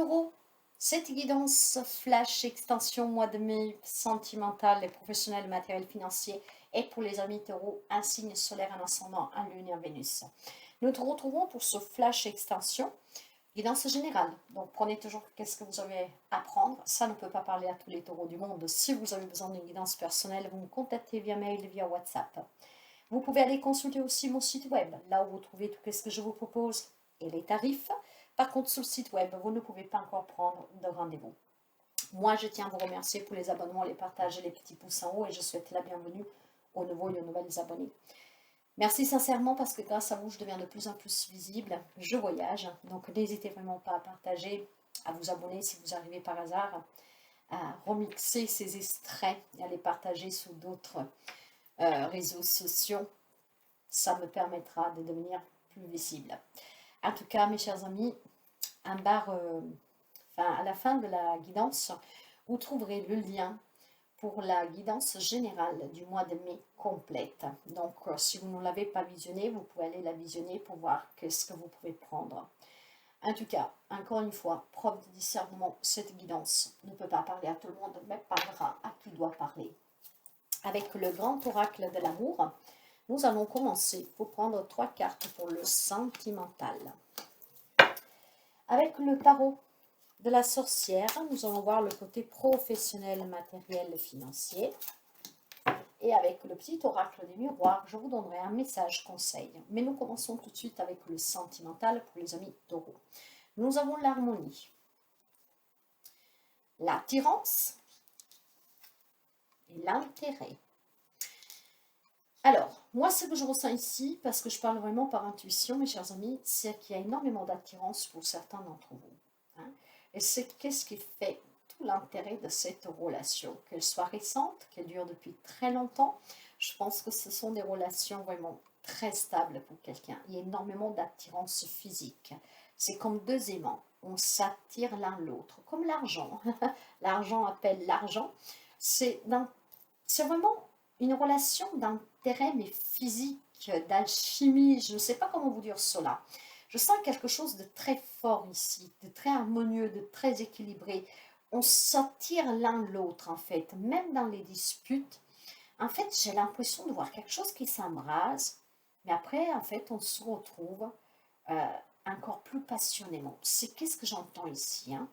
Taureau, cette guidance flash extension mois de mai sentimentale et professionnelle matériel financier est pour les amis taureaux un signe solaire, un ascendant, un lune et un Vénus. Nous nous retrouvons pour ce flash extension, guidance générale. Donc prenez toujours qu'est-ce que vous avez à prendre. Ça ne peut pas parler à tous les taureaux du monde. Si vous avez besoin d'une guidance personnelle, vous me contactez via mail, via WhatsApp. Vous pouvez aller consulter aussi mon site web, là où vous trouvez tout ce que je vous propose et les tarifs. Par contre, sur le site web, vous ne pouvez pas encore prendre de rendez-vous. Moi, je tiens à vous remercier pour les abonnements, les partages et les petits pouces en haut et je souhaite la bienvenue aux nouveaux et aux nouvelles abonnés. Merci sincèrement parce que grâce à vous, je deviens de plus en plus visible. Je voyage, donc n'hésitez vraiment pas à partager, à vous abonner si vous arrivez par hasard, à remixer ces extraits et à les partager sur d'autres réseaux sociaux. Ça me permettra de devenir plus visible. En tout cas, mes chers amis, à la fin de la guidance, vous trouverez le lien pour la guidance générale du mois de mai complète. Donc, si vous ne l'avez pas visionnée, vous pouvez aller la visionner pour voir qu'est-ce que vous pouvez prendre. En tout cas, encore une fois, preuve de discernement, cette guidance ne peut pas parler à tout le monde, mais parlera à qui doit parler. Avec le grand oracle de l'amour, nous allons commencer pour prendre 3 cartes pour le sentimental. Avec le tarot de la sorcière, nous allons voir le côté professionnel, matériel et financier. Et avec le petit oracle des miroirs, je vous donnerai un message conseil. Mais nous commençons tout de suite avec le sentimental pour les amis taureaux. Nous avons l'harmonie, l'attirance et l'intérêt. Alors, moi, ce que je ressens ici, parce que je parle vraiment par intuition, mes chers amis, c'est qu'il y a énormément d'attirance pour certains d'entre vous. Hein. Et c'est qu'est-ce qui fait tout l'intérêt de cette relation, qu'elle soit récente, qu'elle dure depuis très longtemps. Je pense que ce sont des relations vraiment très stables pour quelqu'un. Il y a énormément d'attirance physique. C'est comme deux aimants. On s'attire l'un l'autre, comme l'argent. L'argent appelle l'argent. C'est vraiment une relation d'intérêt, mais physique, d'alchimie, je ne sais pas comment vous dire cela. Je sens quelque chose de très fort ici, de très harmonieux, de très équilibré. On s'attire l'un l'autre, en fait, même dans les disputes. En fait, j'ai l'impression de voir quelque chose qui s'embrase, mais après, en fait, on se retrouve encore plus passionnément. C'est qu'est-ce que j'entends ici, hein?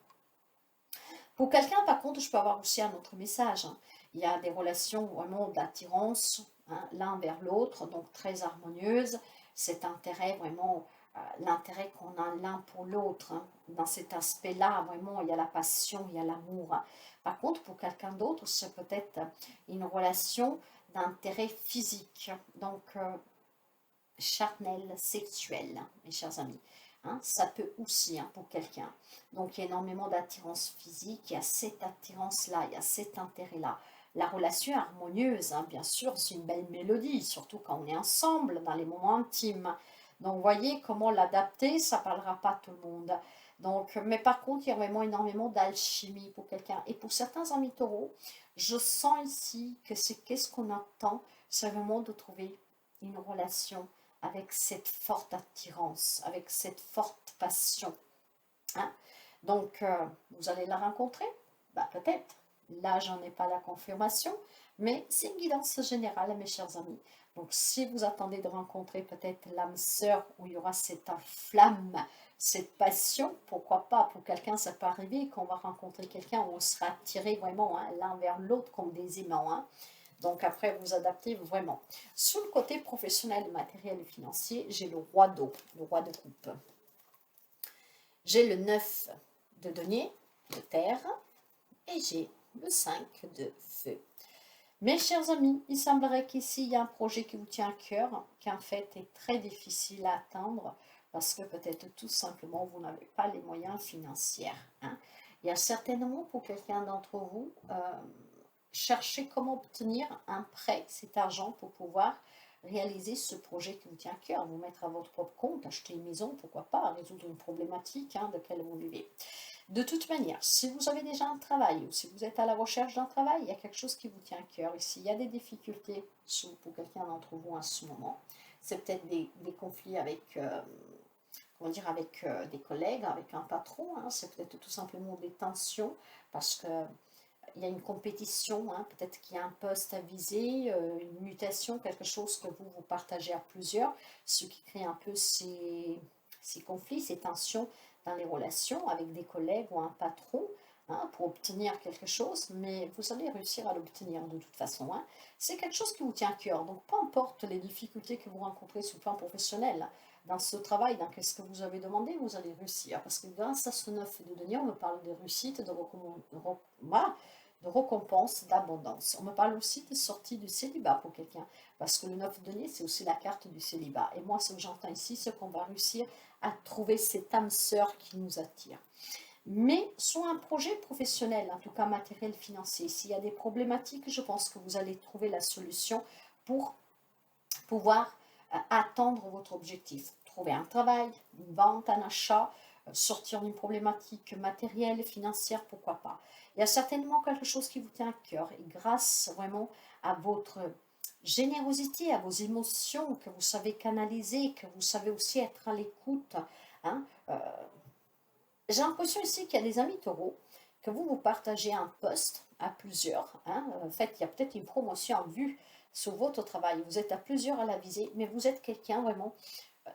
Pour quelqu'un, par contre, je peux avoir aussi un autre message. Hein. Il y a des relations vraiment d'attirance, hein, l'un vers l'autre, donc très harmonieuses. Cet intérêt, vraiment, l'intérêt qu'on a l'un pour l'autre. Hein. Dans cet aspect-là, vraiment, il y a la passion, il y a l'amour. Hein. Par contre, pour quelqu'un d'autre, c'est peut-être une relation d'intérêt physique, donc charnel, sexuel, mes chers amis. Hein, ça peut aussi pour quelqu'un. Donc il y a énormément d'attirance physique, il y a cette attirance-là, il y a cet intérêt-là. La relation est harmonieuse, bien sûr, c'est une belle mélodie, surtout quand on est ensemble, dans les moments intimes. Donc vous voyez comment l'adapter, ça ne parlera pas à tout le monde. Donc, mais par contre, il y a vraiment énormément d'alchimie pour quelqu'un. Et pour certains amis taureaux, je sens ici que c'est qu'est-ce qu'on attend, c'est vraiment de trouver une relation avec cette forte attirance, avec cette forte passion. Hein. Donc, vous allez la rencontrer? Peut-être. Là, j'en ai pas la confirmation, mais c'est une guidance générale, mes chers amis. Donc, si vous attendez de rencontrer peut-être l'âme sœur où il y aura cette flamme, cette passion, pourquoi pas? Pour quelqu'un, ça peut arriver qu'on va rencontrer quelqu'un où on sera attiré vraiment l'un vers l'autre comme des aimants. Hein. Donc après, vous adaptez vraiment. Sur le côté professionnel, matériel et financier, j'ai le roi d'eau, le roi de coupe. J'ai le 9 de denier, de terre, et j'ai le 5 de feu. Mes chers amis, il semblerait qu'ici, il y a un projet qui vous tient à cœur, qui en fait est très difficile à atteindre, parce que peut-être tout simplement, vous n'avez pas les moyens financiers. Hein. Il y a certainement pour quelqu'un d'entre vous... cherchez comment obtenir un prêt, cet argent pour pouvoir réaliser ce projet qui vous tient à cœur, vous mettre à votre propre compte, acheter une maison, pourquoi pas, résoudre une problématique de laquelle vous vivez. De toute manière, si vous avez déjà un travail ou si vous êtes à la recherche d'un travail, il y a quelque chose qui vous tient à cœur. Et s'il y a des difficultés pour quelqu'un d'entre vous à ce moment, c'est peut-être des conflits avec comment dire, avec des collègues, avec un patron, hein, c'est peut-être tout simplement des tensions, parce que il y a une compétition, hein, peut-être qu'il y a un poste à viser, une mutation, quelque chose que vous partagez à plusieurs, ce qui crée un peu ces conflits, ces tensions dans les relations avec des collègues ou un patron, hein, pour obtenir quelque chose, mais vous allez réussir à l'obtenir de toute façon, hein. C'est quelque chose qui vous tient à cœur, donc peu importe les difficultés que vous rencontrez sur le plan professionnel, dans ce travail, dans ce que vous avez demandé, vous allez réussir, parce que grâce à ce 9 de denier, on me parle de réussite, de récompense, d'abondance. On me parle aussi de sortie du célibat pour quelqu'un, parce que le 9 de denier, c'est aussi la carte du célibat. Et moi, ce que j'entends ici, c'est qu'on va réussir à trouver cette âme sœur qui nous attire. Mais sur un projet professionnel, en tout cas matériel, financier, s'il y a des problématiques, je pense que vous allez trouver la solution pour pouvoir atteindre votre objectif. Trouver un travail, une vente, un achat, sortir d'une problématique matérielle, financière, pourquoi pas. Il y a certainement quelque chose qui vous tient à cœur et grâce vraiment à votre générosité, à vos émotions que vous savez canaliser, que vous savez aussi être à l'écoute, hein, j'ai l'impression ici qu'il y a des amis taureaux, que vous partagez un poste à plusieurs, hein. En fait, il y a peut-être une promotion en vue sur votre travail. Vous êtes à plusieurs à la viser, mais vous êtes quelqu'un vraiment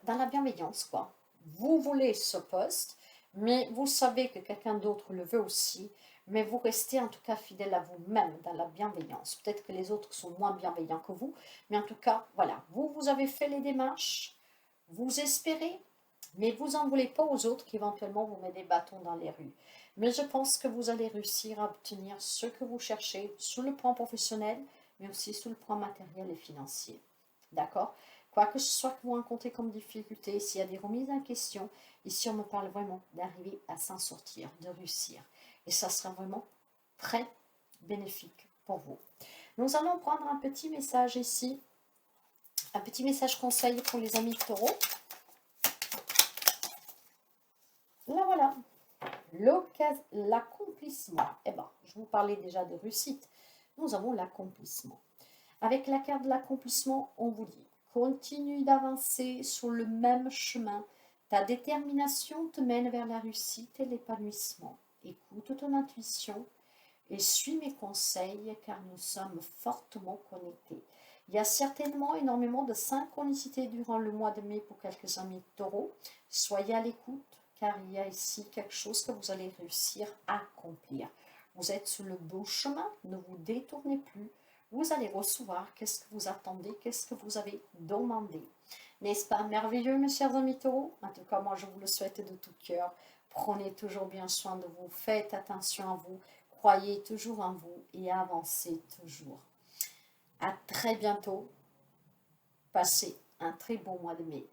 dans la bienveillance, quoi. Vous voulez ce poste, mais vous savez que quelqu'un d'autre le veut aussi, mais vous restez en tout cas fidèle à vous-même dans la bienveillance. Peut-être que les autres sont moins bienveillants que vous, mais en tout cas, voilà, vous avez fait les démarches, vous espérez, mais vous n'en voulez pas aux autres qui éventuellement vous mettent des bâtons dans les rues. Mais je pense que vous allez réussir à obtenir ce que vous cherchez sur le plan professionnel, mais aussi sur le plan matériel et financier. D'accord? Quoi que ce soit que vous rencontrez comme difficulté, s'il y a des remises en question, ici on me parle vraiment d'arriver à s'en sortir, de réussir. Et ça sera vraiment très bénéfique pour vous. Nous allons prendre un petit message ici, un petit message conseil pour les amis de taureau. Là voilà, l'accomplissement. Eh bien, je vous parlais déjà de réussite. Nous avons l'accomplissement. Avec la carte de l'accomplissement, on vous dit, continue d'avancer sur le même chemin. Ta détermination te mène vers la réussite et l'épanouissement. Écoute ton intuition et suis mes conseils car nous sommes fortement connectés. Il y a certainement énormément de synchronicité durant le mois de mai pour quelques amis taureaux. Soyez à l'écoute car il y a ici quelque chose que vous allez réussir à accomplir. Vous êtes sur le bon chemin, ne vous détournez plus. Vous allez recevoir qu'est-ce que vous attendez, qu'est-ce que vous avez demandé. N'est-ce pas merveilleux, mes chers amis taureaux? En tout cas, moi, je vous le souhaite de tout cœur. Prenez toujours bien soin de vous, faites attention à vous, croyez toujours en vous et avancez toujours. À très bientôt. Passez un très bon mois de mai.